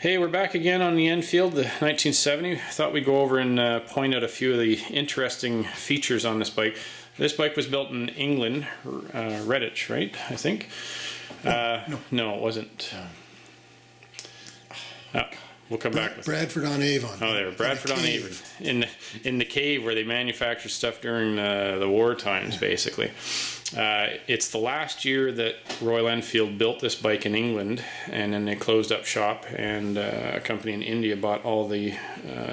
Hey, we're back again on the Enfield, the 1970. Thought we'd go over and point out a few of the interesting features on this bike. This bike was built in England, Redditch, right? I think. No, it wasn't. We'll come back with Bradford-on-Avon. Oh, there, Bradford-on-Avon, in the cave where they manufactured stuff during the war times, basically. It's the last year that Royal Enfield built this bike in England, and then they closed up shop, and a company in India bought all the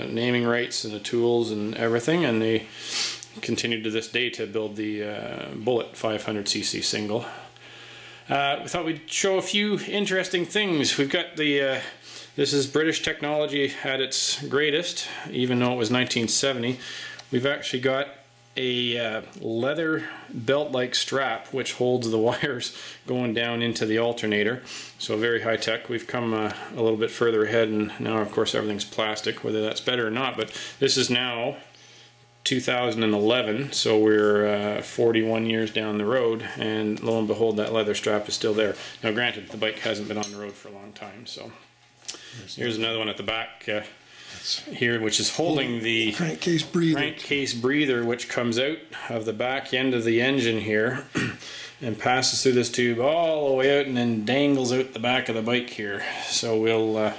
naming rights and the tools and everything, and they continued to this day to build the Bullet 500cc single. We thought we'd show a few interesting things. We've got the this is British technology at its greatest, even though it was 1970. We've actually got a leather belt-like strap which holds the wires going down into the alternator. So very high tech. We've come a little bit further ahead, and now of course everything's plastic, whether that's better or not. But this is now 2011, so we're 41 years down the road, and lo and behold, that leather strap is still there. Now granted, the bike hasn't been on the road for a long time, so here's another one at the back here, which is holding the crankcase breather, which comes out of the back end of the engine here and passes through this tube all the way out and then dangles out the back of the bike here. So we'll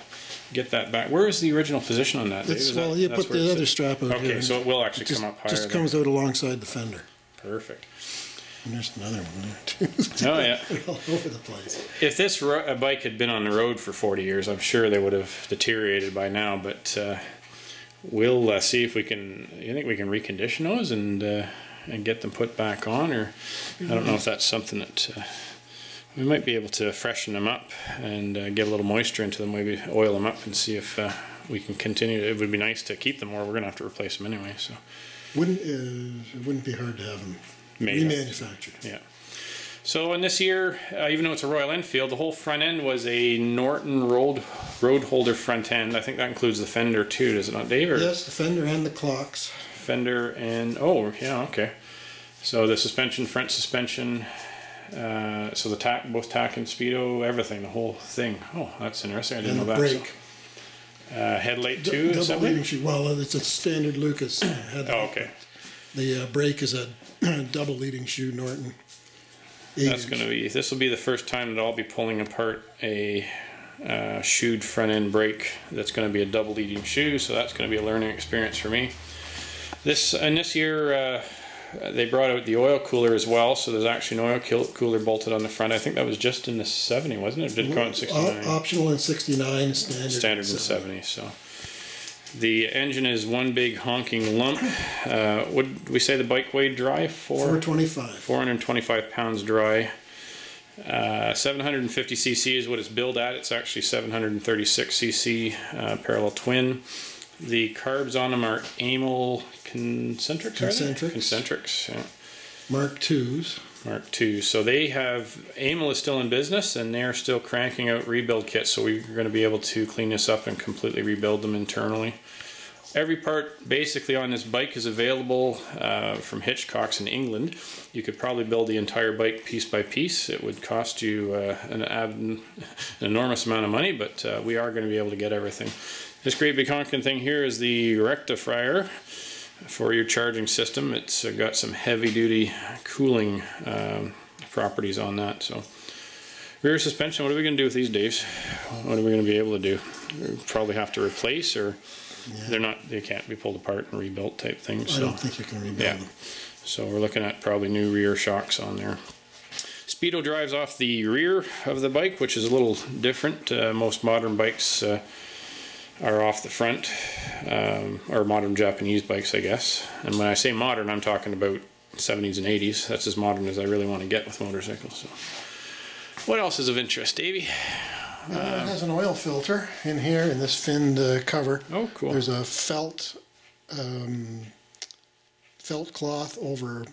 get that back. Where is the original position on that? Well, you put the other strap out here. Okay, so it will actually come up higher. Just comes out alongside the fender. Perfect. And there's another one there too. Oh yeah. All over the place. If this bike had been on the road for 40 years, I'm sure they would have deteriorated by now, but we'll see if we can. You think we can recondition those and get them put back on, or I don't know if that's something that we might be able to freshen them up and get a little moisture into them, maybe oil them up and see if we can continue. It would be nice to keep them, or we're going to have to replace them anyway. So it wouldn't be hard to have them remanufactured. Yeah. So in this year, even though it's a Royal Enfield, the whole front end was a Norton road holder front end. I think that includes the fender too, does it not, Dave? Or? Yes, the fender and the clocks. Fender and, oh yeah, okay. So the suspension, front suspension, so the both tack and speedo, everything, the whole thing. Oh, that's interesting. I didn't know that. Brake. Headlight too. Double leading shoe. Well, it's a standard Lucas headlight. Oh, okay. The brake is a double leading shoe Norton. That's going to be. This will be the first time that I'll be pulling apart a shoed front end brake. That's going to be a double leading shoe, so that's going to be a learning experience for me. This year they brought out the oil cooler as well, so there's actually an oil cooler bolted on the front. I think that was just in the 70, wasn't it? It didn't come out in 69. Optional in 69, standard in 70. So the engine is one big honking lump. Would we say the bike weighed dry? 425 pounds dry. 750 cc is what it's billed at. It's actually 736 cc parallel twin. The carbs on them are Amel concentrics, yeah. Mark IIs. Mark II. So they have, Amel is still in business, and they're still cranking out rebuild kits, so we're going to be able to clean this up and completely rebuild them internally. Every part basically on this bike is available from Hitchcock's in England. You could probably build the entire bike piece by piece. It would cost you an enormous amount of money, but we are going to be able to get everything. This great big honking thing here is the rectifier for your charging system. It's got some heavy duty cooling properties on that. So rear suspension, what are we going to do with these, Daves? What are we going to be able to do? We'll probably have to replace, or they can't be pulled apart and rebuilt type things. I don't think you can rebuild them. So we're looking at probably new rear shocks on there. Speedo drives off the rear of the bike, which is a little different. Most modern bikes are off the front, or modern Japanese bikes, I guess. And when I say modern, I'm talking about 70s and 80s. That's as modern as I really want to get with motorcycles. So, what else is of interest, Davey? It has an oil filter in here in this finned cover. Oh, cool. There's a felt cloth over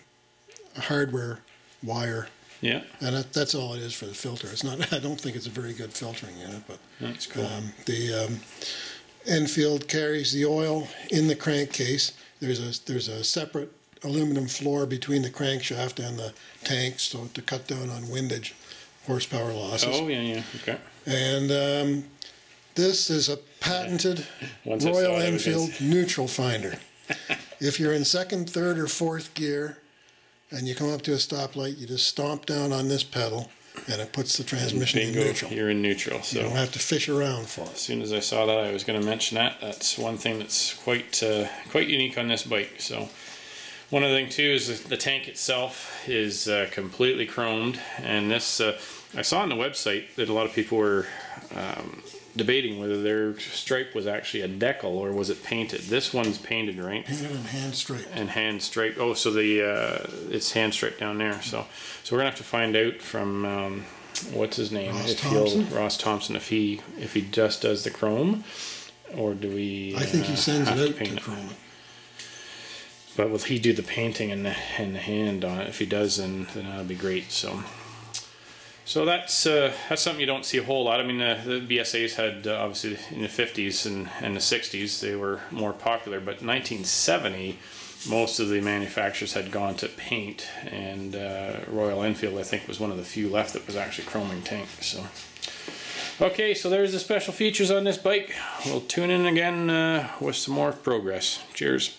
a hardware wire. Yeah. And that's all it is for the filter. It's not. I don't think it's a very good filtering unit, but that's cool. The Enfield carries the oil in the crankcase. There's a separate aluminum floor between the crankshaft and the tank, so to cut down on windage, horsepower losses. Oh yeah, okay. And This is a patented Once I saw Royal it, I was gonna Enfield neutral finder. If you're in second, third, or fourth gear and you come up to a stoplight, you just stomp down on this pedal and it puts the transmission Bingo, in neutral. you're in neutral. You So don't have to fish around for it. as soon as I saw that, I was going to mention that. That's one thing that's quite unique on this bike. So one other thing too is the tank itself is completely chromed, and this I saw on the website that a lot of people were debating whether their stripe was actually a decal or was it painted. This one's painted, right? Painted and hand striped. And hand striped. Oh, so the it's hand striped down there. So we're gonna have to find out from what's his name, Ross Thompson, if he just does the chrome, or do we? I think he sends it have out paint to chrome it. But will he do the painting and the hand on it? If he does, then that'll be great. So that's something you don't see a whole lot. I mean, the BSAs had obviously in the 50s and the 60s they were more popular, but 1970 most of the manufacturers had gone to paint, and Royal Enfield I think was one of the few left that was actually chroming tanks. So okay, so there's the special features on this bike. We'll tune in again with some more progress. Cheers.